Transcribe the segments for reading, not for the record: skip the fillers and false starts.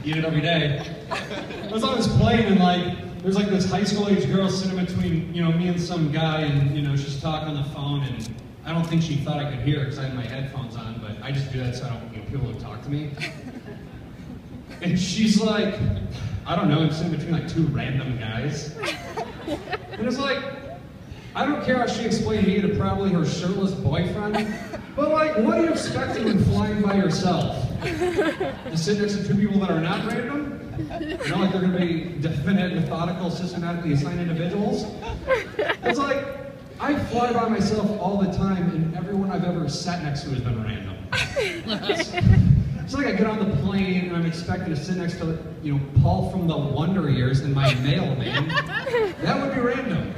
eat it every day. I was on this plane and like, there's like this high school age girl sitting between, you know, me and some guy, and you know, she's talking on the phone, and I don't think she thought I could hear her because I had my headphones on, but I just do that so I don't, you know, people would talk to me. And she's like, I don't know, I'm sitting between like two random guys. And it's like, I don't care how she explained me to probably her shirtless boyfriend, but like, what are you expecting when flying by yourself? To sit next to two people that are not random? You know, like they're gonna be definite, methodical, systematically assigned individuals? It's like, I fly by myself all the time, and everyone I've ever sat next to has been random. It's like I get on the plane and I'm expected to sit next to, you know, Paul from the Wonder Years and my mailman. That would be random.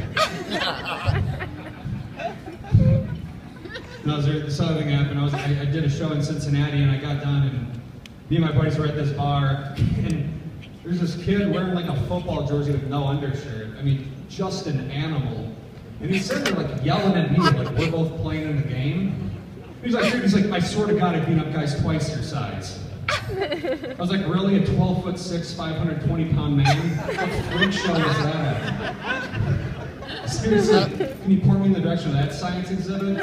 No, this other thing happened. I did a show in Cincinnati and I got done, and me and my buddies were at this bar, and there's this kid wearing like a football jersey with no undershirt. I mean, just an animal. And he's sitting there like yelling at me like we're both playing in the game. He's like, I swear to God, I beat up guys twice your size. I was like, really? A 12'6", 520-pound man? What freak show was that? Seriously, can you point me in the direction of that science exhibit?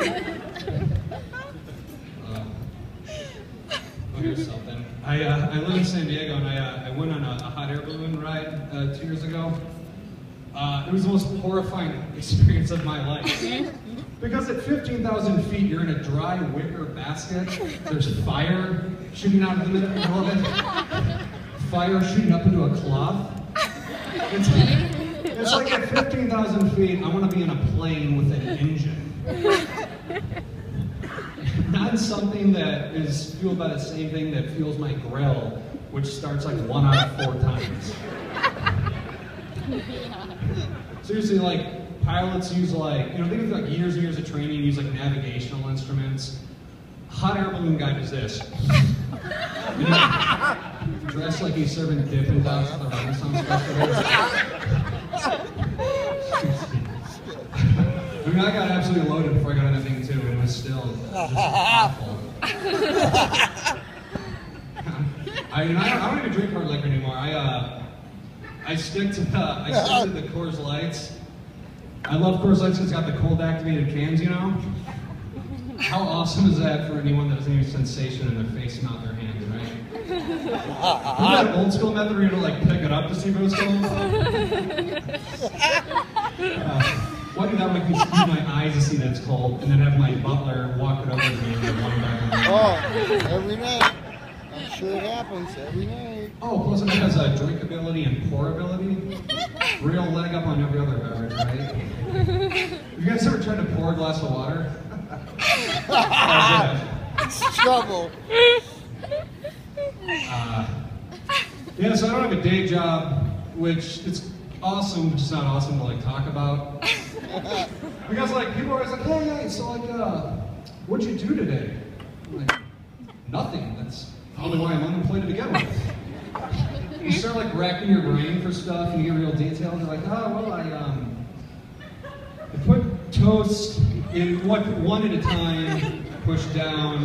Oh, here's something. I live in San Diego, and I went on a hot air balloon ride 2 years ago. It was the most horrifying experience of my life. Because at 15,000 feet, you're in a dry wicker basket. There's fire shooting out of the middle of it. Fire shooting up into a cloth. It's like at 15,000 feet, I want to be in a plane with an engine. Not something that is fueled by the same thing that fuels my grill, which starts like 1 out of 4 times. Seriously, like, pilots use like, you know, think of like years and years of training, use like navigational instruments. Hot air balloon guy does this. You know, dressed like he's serving Dippin' Dots at the Renaissance Festival. I mean, I got absolutely loaded before I got on that thing too, and it was still just awful. I don't even drink hard liquor anymore. I stick to the Coors Lights. I love Coors Lights because it's got the cold activated cans, you know? How awesome is that for anyone that doesn't have sensation in their face, mouth, or hand, right? Remember that old school method where you had to like pick it up to see if it was cold? Why do that make me squeeze my eyes to see that it's cold, and then have my butler walk it over to me and then one back on the Oh, every night. I'm sure it happens every night. Oh, plus it has drinkability and pourability. Real leg up on every other beverage, right? Have you guys ever tried to pour a glass of water? It's trouble. Yeah, so I don't have a day job, which it's awesome, but just not awesome to like talk about. Because like people are always like, hey, so like, what'd you do today? I'm like, nothing. That's probably why I'm unemployed to begin with. You start like racking your brain for stuff, and you get real detailed. You're like, oh well, I put toast in one at a time, pushed down,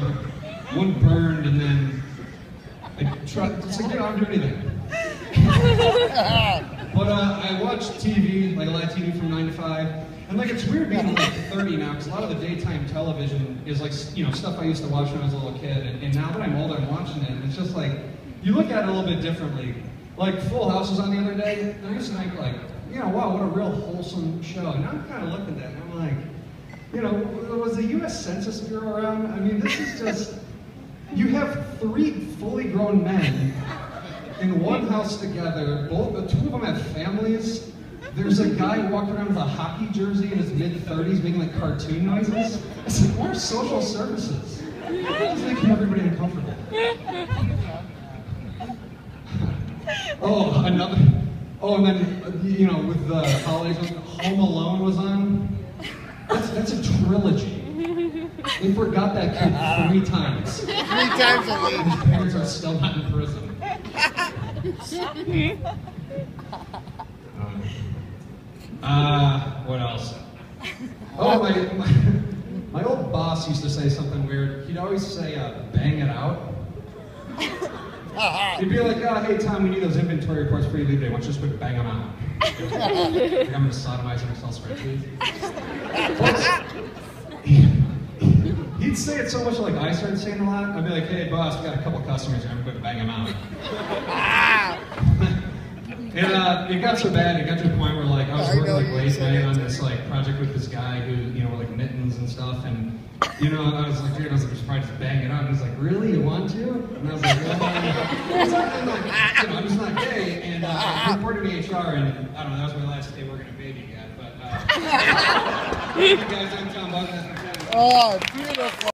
one burned, and then I tried. It's like, I don't do anything. But I watch TV, like a lot of TV from 9 to 5, and like it's weird being like 30 now, because a lot of the daytime television is like, you know, stuff I used to watch when I was a little kid, and now that I'm older, I'm watching it, and it's just like, you look at it a little bit differently. Like Full House was on the other day, and I used to think like, you know, wow, what a real wholesome show. And now I'm kind of looking at that, and I'm like, you know, was the U.S. Census Bureau around? I mean, this is just, you have 3 fully grown men in one house together. The 2 of them have families. There's a guy walking around with a hockey jersey in his mid-30s making like cartoon noises. It's like, where's social services? It's making everybody uncomfortable. And then, you know, with the holidays, Home Alone was on. That's a trilogy. They forgot that kid 3 times. 3 times a week. His parents are still not in prison. What else? Oh, my old boss used to say something weird. He'd always say, bang it out. He'd be like, oh, hey, Tom, we need those inventory reports for you leave day. Why don't you just quick bang them out? Like, I'm going to sodomize an Excel spreadsheet. He'd say it so much like I started saying a lot. I'd be like, hey, boss, we got a couple customers here. I'm going to bang them out. And it got so bad, it got to the point where like I was working like late night on this like project with this guy who, you know, were like mittens and stuff, and you know, I was like, dude, I was like, just probably just bang it out. And he's like, really, you want to? And I was like, well, I'm just not gay. And I reported to HR, and I don't know, that was my last day working at Baby Cat. But you guys, I'm Tom Buckman. Oh, beautiful.